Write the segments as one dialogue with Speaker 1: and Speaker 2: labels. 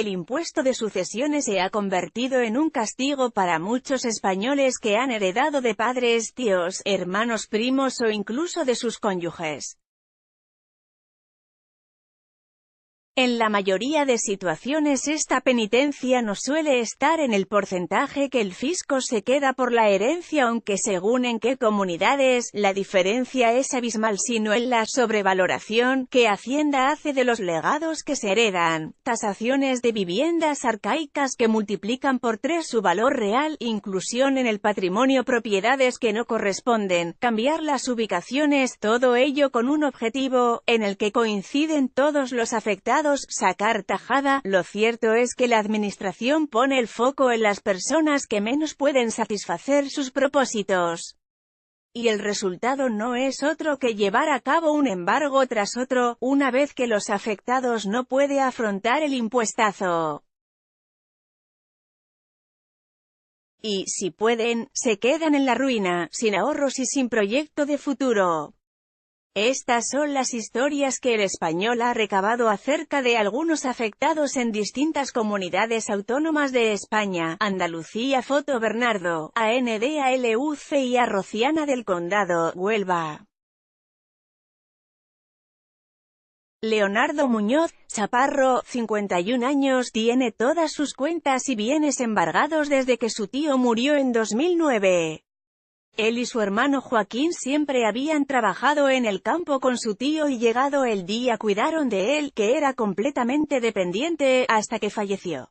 Speaker 1: El impuesto de sucesiones se ha convertido en un castigo para muchos españoles que han heredado de padres, tíos, hermanos, primos o incluso de sus cónyuges. En la mayoría de situaciones esta penitencia no suele estar en el porcentaje que el fisco se queda por la herencia, aunque según en qué comunidades, la diferencia es abismal, sino en la sobrevaloración que Hacienda hace de los legados que se heredan, tasaciones de viviendas arcaicas que multiplican por 3 su valor real, inclusión en el patrimonio, propiedades que no corresponden, cambiar las ubicaciones, todo ello con un objetivo, en el que coinciden todos los afectados: sacar tajada. Lo cierto es que la administración pone el foco en las personas que menos pueden satisfacer sus propósitos. Y el resultado no es otro que llevar a cabo un embargo tras otro, una vez que los afectados no pueden afrontar el impuestazo. Y, si pueden, se quedan en la ruina, sin ahorros y sin proyecto de futuro. Estas son las historias que El Español ha recabado acerca de algunos afectados en distintas comunidades autónomas de España: Andalucía. Foto Bernardo, ANDALUCIA, Rociana del Condado, Huelva. Leonardo Muñoz, Chaparro, 51 años, tiene todas sus cuentas y bienes embargados desde que su tío murió en 2009. Él y su hermano Joaquín siempre habían trabajado en el campo con su tío y llegado el día cuidaron de él, que era completamente dependiente, hasta que falleció.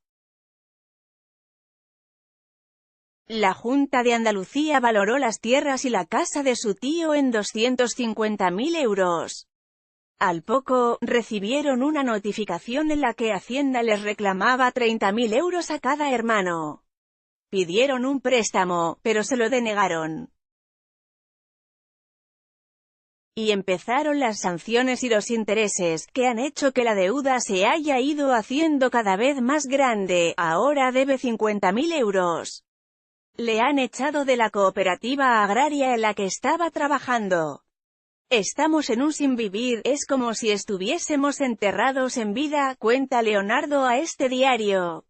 Speaker 1: La Junta de Andalucía valoró las tierras y la casa de su tío en 250.000 euros. Al poco, recibieron una notificación en la que Hacienda les reclamaba 30.000 euros a cada hermano. Pidieron un préstamo, pero se lo denegaron. Y empezaron las sanciones y los intereses, que han hecho que la deuda se haya ido haciendo cada vez más grande. Ahora debe 50.000 euros. Le han echado de la cooperativa agraria en la que estaba trabajando. Estamos en un sinvivir, es como si estuviésemos enterrados en vida, cuenta Leonardo a este diario.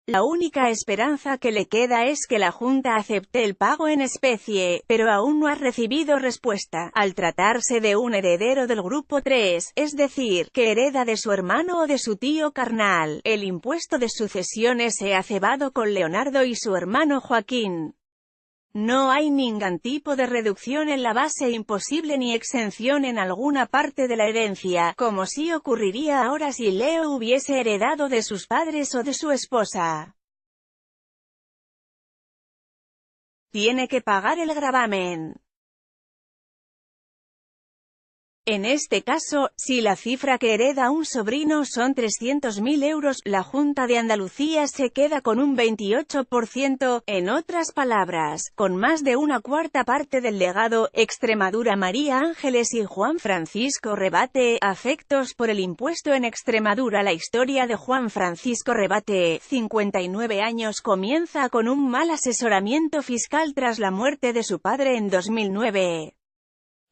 Speaker 1: La única esperanza que le queda es que la Junta acepte el pago en especie, pero aún no ha recibido respuesta. Al tratarse de un heredero del grupo 3, es decir, que hereda de su hermano o de su tío carnal, el impuesto de sucesiones se ha cebado con Leonardo y su hermano Joaquín. No hay ningún tipo de reducción en la base imposible ni exención en alguna parte de la herencia, como sí ocurriría ahora si Leo hubiese heredado de sus padres o de su esposa. Tiene que pagar el gravamen. En este caso, si la cifra que hereda un sobrino son 300.000 euros, la Junta de Andalucía se queda con un 28%, en otras palabras, con más de una cuarta parte del legado. Extremadura. María Ángeles y Juan Francisco Rebate, afectos por el impuesto en Extremadura. La historia de Juan Francisco Rebate, 59 años, comienza con un mal asesoramiento fiscal tras la muerte de su padre en 2009.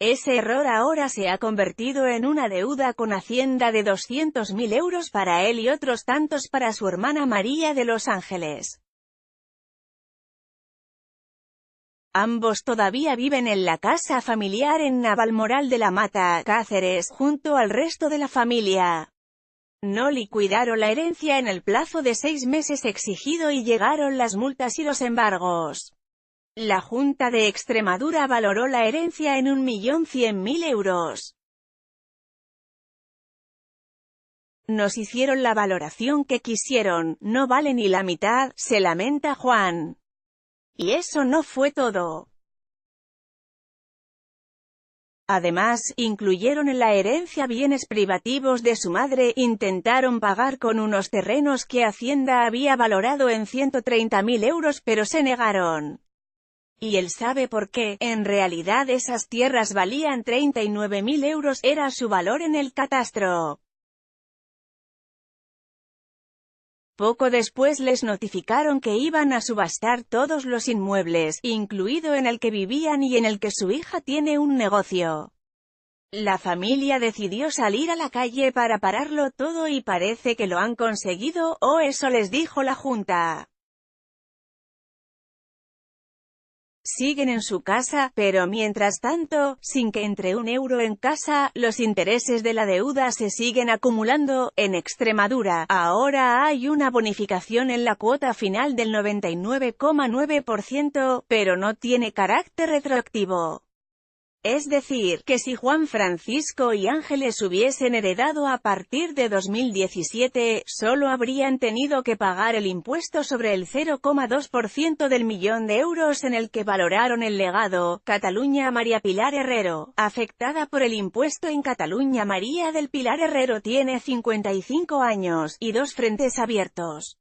Speaker 1: Ese error ahora se ha convertido en una deuda con Hacienda de 200.000 euros para él y otros tantos para su hermana María de Los Ángeles. Ambos todavía viven en la casa familiar en Navalmoral de la Mata, Cáceres, junto al resto de la familia. No liquidaron la herencia en el plazo de 6 meses exigido y llegaron las multas y los embargos. La Junta de Extremadura valoró la herencia en 1.100.000 euros. Nos hicieron la valoración que quisieron, no vale ni la mitad, se lamenta Juan. Y eso no fue todo. Además, incluyeron en la herencia bienes privativos de su madre, intentaron pagar con unos terrenos que Hacienda había valorado en 130.000 euros pero se negaron. Y él sabe por qué: en realidad esas tierras valían 39.000 euros, era su valor en el catastro. Poco después les notificaron que iban a subastar todos los inmuebles, incluido en el que vivían y en el que su hija tiene un negocio. La familia decidió salir a la calle para pararlo todo y parece que lo han conseguido, o eso les dijo la Junta. Siguen en su casa, pero mientras tanto, sin que entre un euro en casa, los intereses de la deuda se siguen acumulando. En Extremadura, ahora hay una bonificación en la cuota final del 99,9%, pero no tiene carácter retroactivo. Es decir, que si Juan Francisco y Ángeles hubiesen heredado a partir de 2017, solo habrían tenido que pagar el impuesto sobre el 0,2% del millón de euros en el que valoraron el legado. Cataluña. María Pilar Herrero, afectada por el impuesto en Cataluña. María del Pilar Herrero tiene 55 años, y dos frentes abiertos.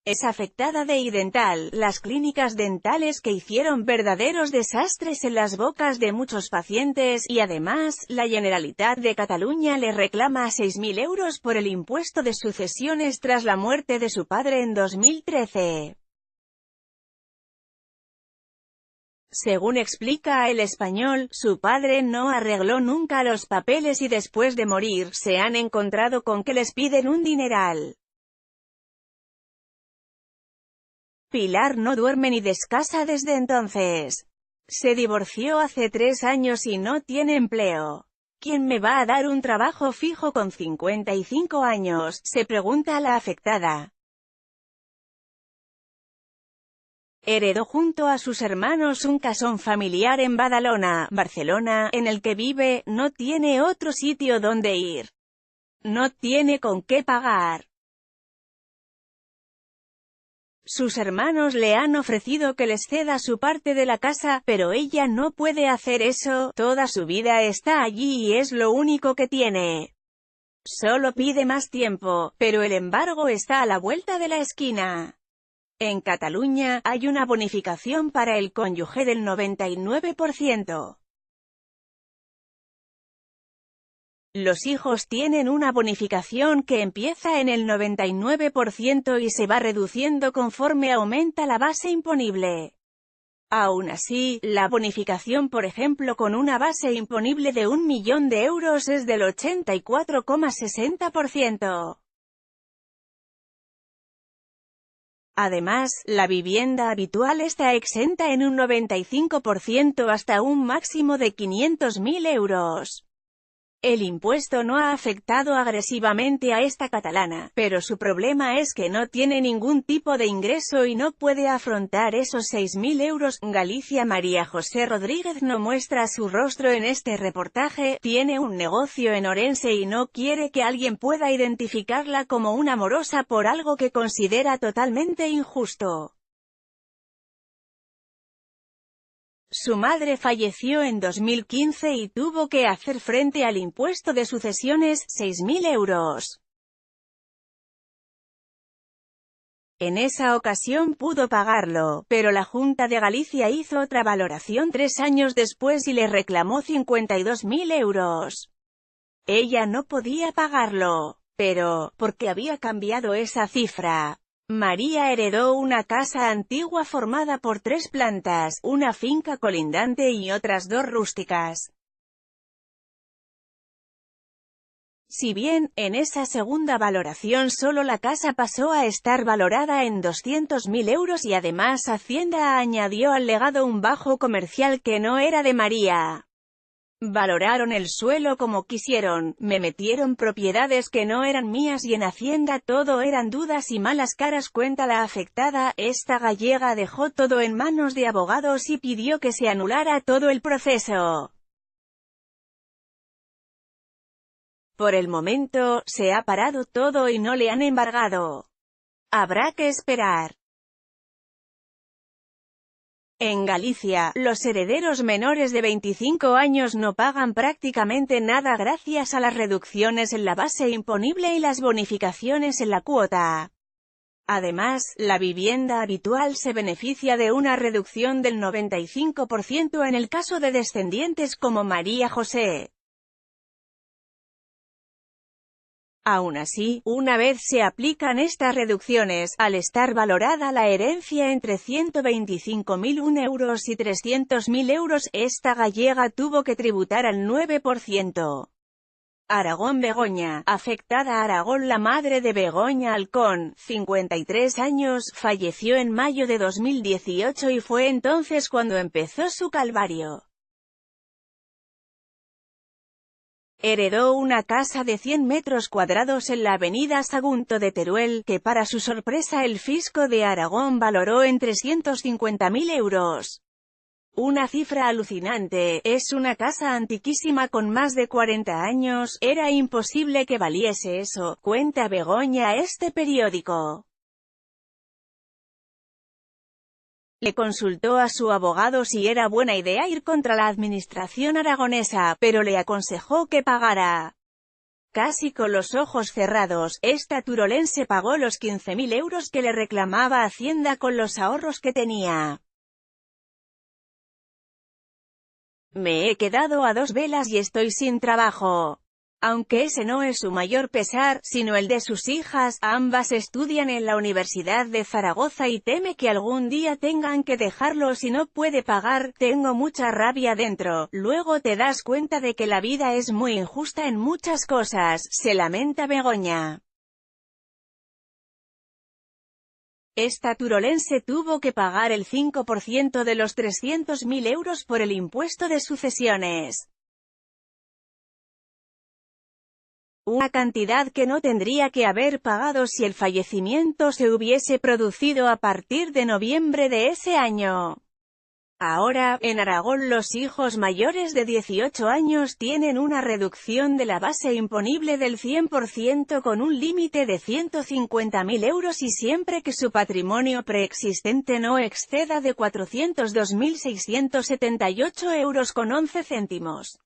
Speaker 1: Es afectada de iDental, las clínicas dentales que hicieron verdaderos desastres en las bocas de muchos pacientes, y además, la Generalitat de Cataluña le reclama 6.000 euros por el impuesto de sucesiones tras la muerte de su padre en 2013. Según explica El Español, su padre no arregló nunca los papeles y después de morir, se han encontrado con que les piden un dineral. Pilar no duerme ni descansa desde entonces. Se divorció hace 3 años y no tiene empleo. ¿Quién me va a dar un trabajo fijo con 55 años?, se pregunta la afectada. Heredó junto a sus hermanos un casón familiar en Badalona, Barcelona, en el que vive, no tiene otro sitio donde ir. No tiene con qué pagar. Sus hermanos le han ofrecido que les ceda su parte de la casa, pero ella no puede hacer eso, toda su vida está allí y es lo único que tiene. Solo pide más tiempo, pero el embargo está a la vuelta de la esquina. En Cataluña, hay una bonificación para el cónyuge del 99%. Los hijos tienen una bonificación que empieza en el 99% y se va reduciendo conforme aumenta la base imponible. Aún así, la bonificación por ejemplo con una base imponible de 1 millón de euros es del 84,60%. Además, la vivienda habitual está exenta en un 95% hasta un máximo de 500.000 euros. El impuesto no ha afectado agresivamente a esta catalana, pero su problema es que no tiene ningún tipo de ingreso y no puede afrontar esos 6.000 euros. Galicia. María José Rodríguez no muestra su rostro en este reportaje, tiene un negocio en Orense y no quiere que alguien pueda identificarla como una morosa por algo que considera totalmente injusto. Su madre falleció en 2015 y tuvo que hacer frente al impuesto de sucesiones, 6.000 euros. En esa ocasión pudo pagarlo, pero la Junta de Galicia hizo otra valoración 3 años después y le reclamó 52.000 euros. Ella no podía pagarlo. Pero, ¿por qué había cambiado esa cifra? María heredó una casa antigua formada por 3 plantas, una finca colindante y otras 2 rústicas. Si bien, en esa segunda valoración solo la casa pasó a estar valorada en 200.000 euros y además Hacienda añadió al legado un bajo comercial que no era de María. Valoraron el suelo como quisieron, me metieron propiedades que no eran mías y en Hacienda todo eran dudas y malas caras, cuenta la afectada. Esta gallega dejó todo en manos de abogados y pidió que se anulara todo el proceso. Por el momento, se ha parado todo y no le han embargado. Habrá que esperar. En Galicia, los herederos menores de 25 años no pagan prácticamente nada gracias a las reducciones en la base imponible y las bonificaciones en la cuota. Además, la vivienda habitual se beneficia de una reducción del 95% en el caso de descendientes como María José. Aún así, una vez se aplican estas reducciones, al estar valorada la herencia entre 125.001 euros y 300.000 euros, esta gallega tuvo que tributar al 9%. Aragón. Begoña, afectada. Aragón. La madre de Begoña Alcón, 53 años, falleció en mayo de 2018 y fue entonces cuando empezó su calvario. Heredó una casa de 100 metros cuadrados en la avenida Sagunto de Teruel, que para su sorpresa el fisco de Aragón valoró en 350.000 euros. Una cifra alucinante. Es una casa antiquísima con más de 40 años, era imposible que valiese eso, cuenta Begoña a este periódico. Le consultó a su abogado si era buena idea ir contra la administración aragonesa, pero le aconsejó que pagara. Casi con los ojos cerrados, esta turolense pagó los 15.000 euros que le reclamaba Hacienda con los ahorros que tenía. Me he quedado a dos velas y estoy sin trabajo. Aunque ese no es su mayor pesar, sino el de sus hijas, ambas estudian en la Universidad de Zaragoza y teme que algún día tengan que dejarlo si no puede pagar. Tengo mucha rabia dentro. Luego te das cuenta de que la vida es muy injusta en muchas cosas, se lamenta Begoña. Esta turolense tuvo que pagar el 5% de los 300.000 euros por el impuesto de sucesiones. Una cantidad que no tendría que haber pagado si el fallecimiento se hubiese producido a partir de noviembre de ese año. Ahora, en Aragón los hijos mayores de 18 años tienen una reducción de la base imponible del 100% con un límite de 150.000 euros y siempre que su patrimonio preexistente no exceda de 402.678 euros con 11 céntimos.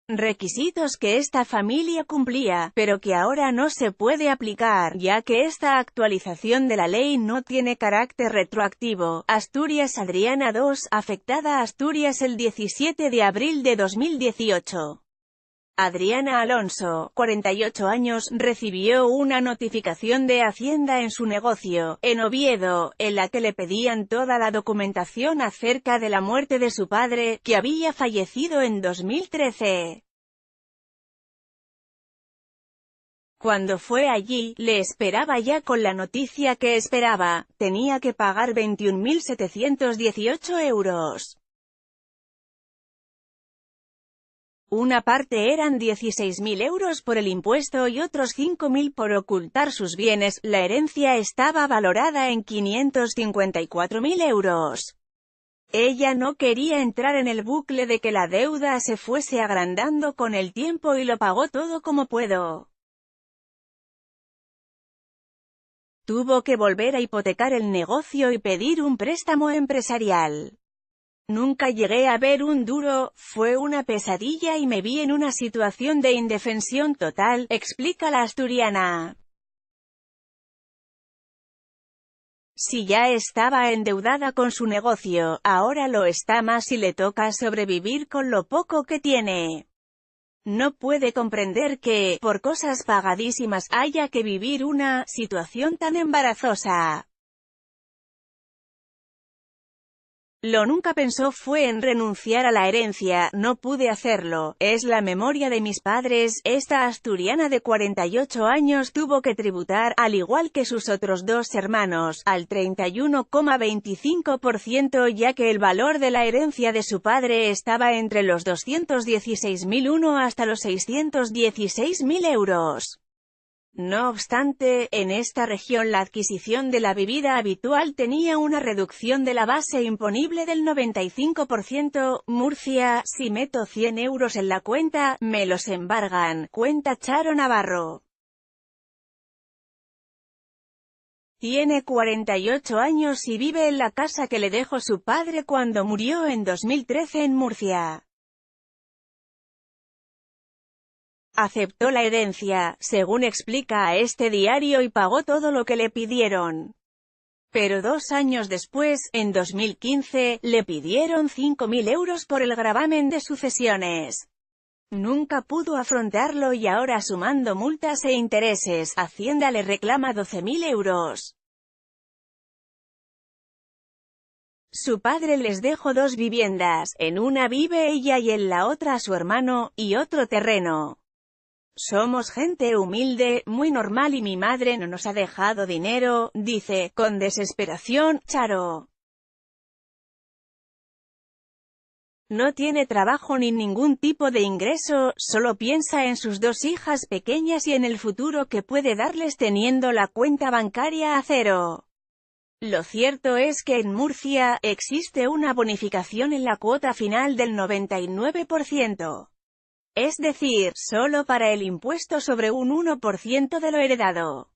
Speaker 1: Requisitos que esta familia cumplía, pero que ahora no se puede aplicar, ya que esta actualización de la ley no tiene carácter retroactivo. Asturias. Adriana II, afectada. Asturias el 17 de abril de 2018. Adriana Alonso, 48 años, recibió una notificación de Hacienda en su negocio, en Oviedo, en la que le pedían toda la documentación acerca de la muerte de su padre, que había fallecido en 2013. Cuando fue allí, le esperaba ya con la noticia que esperaba, tenía que pagar 21.718 euros. Una parte eran 16.000 euros por el impuesto y otros 5.000 por ocultar sus bienes. La herencia estaba valorada en 554.000 euros. Ella no quería entrar en el bucle de que la deuda se fuese agrandando con el tiempo y lo pagó todo como pudo. Tuvo que volver a hipotecar el negocio y pedir un préstamo empresarial. Nunca llegué a ver un duro, fue una pesadilla y me vi en una situación de indefensión total, explica la asturiana. Si ya estaba endeudada con su negocio, ahora lo está más y le toca sobrevivir con lo poco que tiene. No puede comprender que, por cosas pagadísimas, haya que vivir una situación tan embarazosa. Lo nunca pensó fue en renunciar a la herencia, no pude hacerlo, es la memoria de mis padres. Esta asturiana de 48 años tuvo que tributar, al igual que sus otros dos hermanos, al 31,25% ya que el valor de la herencia de su padre estaba entre los 216.001 hasta los 616.000 euros. No obstante, en esta región la adquisición de la vivienda habitual tenía una reducción de la base imponible del 95%. Murcia, si meto 100 euros en la cuenta, me los embargan, cuenta Charo Navarro. Tiene 48 años y vive en la casa que le dejó su padre cuando murió en 2013 en Murcia. Aceptó la herencia, según explica a este diario, y pagó todo lo que le pidieron. Pero 2 años después, en 2015, le pidieron 5.000 euros por el gravamen de sucesiones. Nunca pudo afrontarlo y ahora, sumando multas e intereses, Hacienda le reclama 12.000 euros. Su padre les dejó 2 viviendas, en una vive ella y en la otra su hermano, y otro terreno. Somos gente humilde, muy normal y mi madre no nos ha dejado dinero, dice, con desesperación, Charo. No tiene trabajo ni ningún tipo de ingreso, solo piensa en sus 2 hijas pequeñas y en el futuro que puede darles teniendo la cuenta bancaria a cero. Lo cierto es que en Murcia, existe una bonificación en la cuota final del 99%. Es decir, solo para el impuesto sobre un 1% de lo heredado.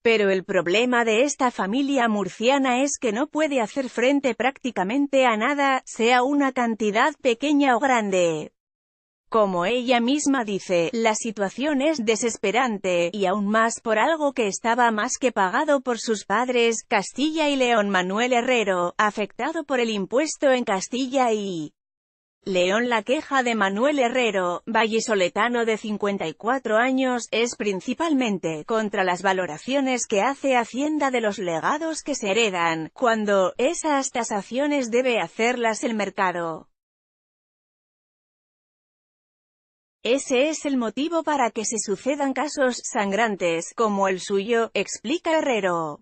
Speaker 1: Pero el problema de esta familia murciana es que no puede hacer frente prácticamente a nada, sea una cantidad pequeña o grande. Como ella misma dice, la situación es desesperante, y aún más por algo que estaba más que pagado por sus padres, Castilla y León. Manuel Herrero, afectado por el impuesto en Castilla y León. La queja de Manuel Herrero, vallisoletano de 54 años, es principalmente contra las valoraciones que hace Hacienda de los legados que se heredan, cuando esas tasaciones debe hacerlas el mercado. Ese es el motivo para que se sucedan casos sangrantes, como el suyo, explica Herrero.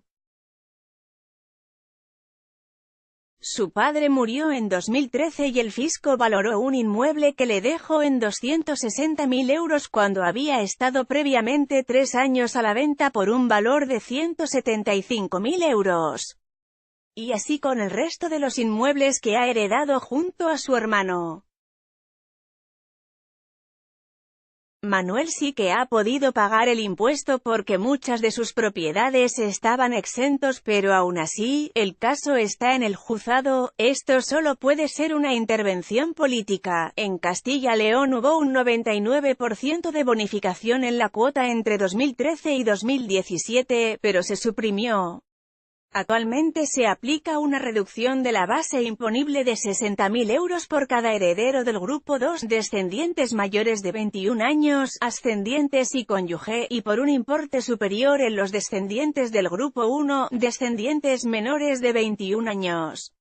Speaker 1: Su padre murió en 2013 y el fisco valoró un inmueble que le dejó en 260.000 euros cuando había estado previamente 3 años a la venta por un valor de 175.000 euros. Y así con el resto de los inmuebles que ha heredado junto a su hermano. Manuel sí que ha podido pagar el impuesto porque muchas de sus propiedades estaban exentos, pero aún así, el caso está en el juzgado. Esto solo puede ser una intervención política. En Castilla-León hubo un 99% de bonificación en la cuota entre 2013 y 2017, pero se suprimió. Actualmente se aplica una reducción de la base imponible de 60.000 euros por cada heredero del grupo 2, descendientes mayores de 21 años, ascendientes y cónyuge, y por un importe superior en los descendientes del grupo 1, descendientes menores de 21 años.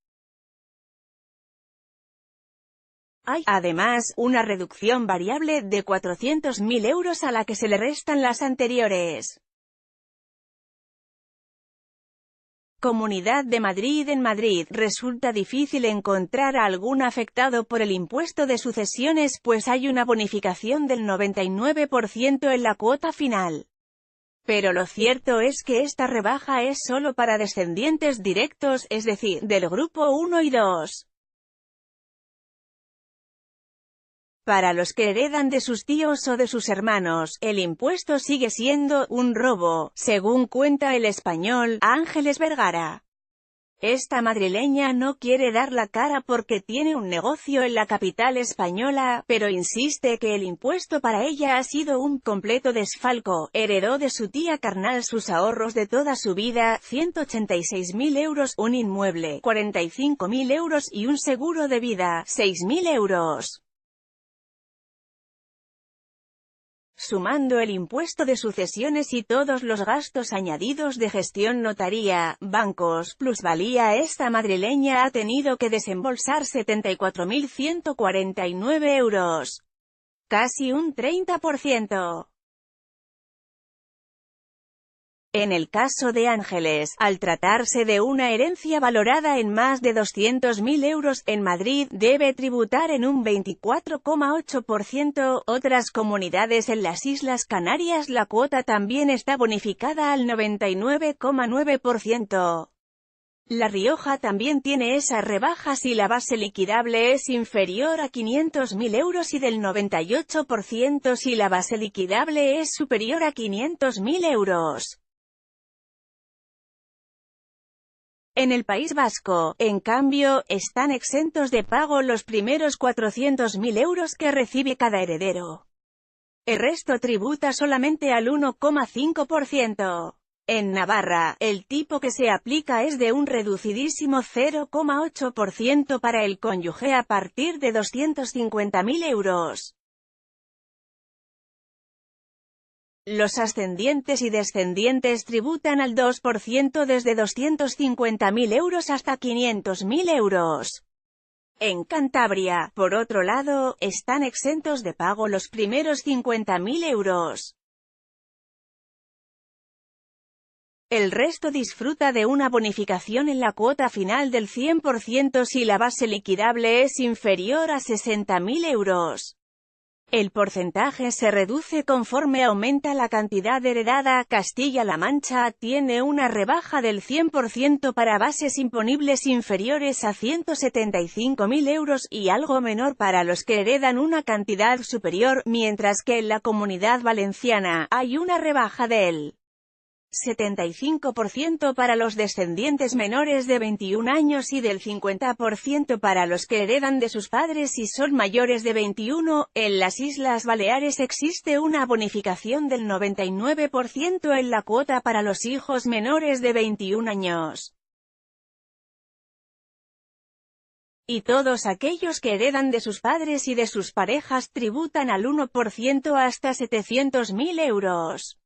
Speaker 1: Hay, además, una reducción variable de 400.000 euros a la que se le restan las anteriores. Comunidad de Madrid. En Madrid, resulta difícil encontrar a algún afectado por el impuesto de sucesiones, pues hay una bonificación del 99% en la cuota final. Pero lo cierto es que esta rebaja es solo para descendientes directos, es decir, del grupo 1 y 2. Para los que heredan de sus tíos o de sus hermanos, el impuesto sigue siendo un robo, según cuenta El Español, Ángeles Vergara. Esta madrileña no quiere dar la cara porque tiene un negocio en la capital española, pero insiste que el impuesto para ella ha sido un completo desfalco. Heredó de su tía carnal sus ahorros de toda su vida, 186.000 euros, un inmueble, 45.000 euros y un seguro de vida, 6.000 euros. Sumando el impuesto de sucesiones y todos los gastos añadidos de gestión, notaría, bancos, plusvalía, esta madrileña ha tenido que desembolsar 74.149 euros. Casi un 30%. En el caso de Ángeles, al tratarse de una herencia valorada en más de 200.000 euros, en Madrid, debe tributar en un 24,8%. Otras comunidades en las Islas Canarias la cuota también está bonificada al 99,9%. La Rioja también tiene esas rebajas si la base liquidable es inferior a 500.000 euros y del 98% si la base liquidable es superior a 500.000 euros. En el País Vasco, en cambio, están exentos de pago los primeros 400.000 euros que recibe cada heredero. El resto tributa solamente al 1,5%. En Navarra, el tipo que se aplica es de un reducidísimo 0,8% para el cónyuge a partir de 250.000 euros. Los ascendientes y descendientes tributan al 2% desde 250.000 euros hasta 500.000 euros. En Cantabria, por otro lado, están exentos de pago los primeros 50.000 euros. El resto disfruta de una bonificación en la cuota final del 100% si la base liquidable es inferior a 60.000 euros. El porcentaje se reduce conforme aumenta la cantidad heredada. Castilla-La Mancha tiene una rebaja del 100% para bases imponibles inferiores a 175.000 euros y algo menor para los que heredan una cantidad superior, mientras que en la Comunidad Valenciana hay una rebaja del 75% para los descendientes menores de 21 años y del 50% para los que heredan de sus padres y son mayores de 21. En las Islas Baleares existe una bonificación del 99% en la cuota para los hijos menores de 21 años. Y todos aquellos que heredan de sus padres y de sus parejas tributan al 1% hasta 700.000 euros.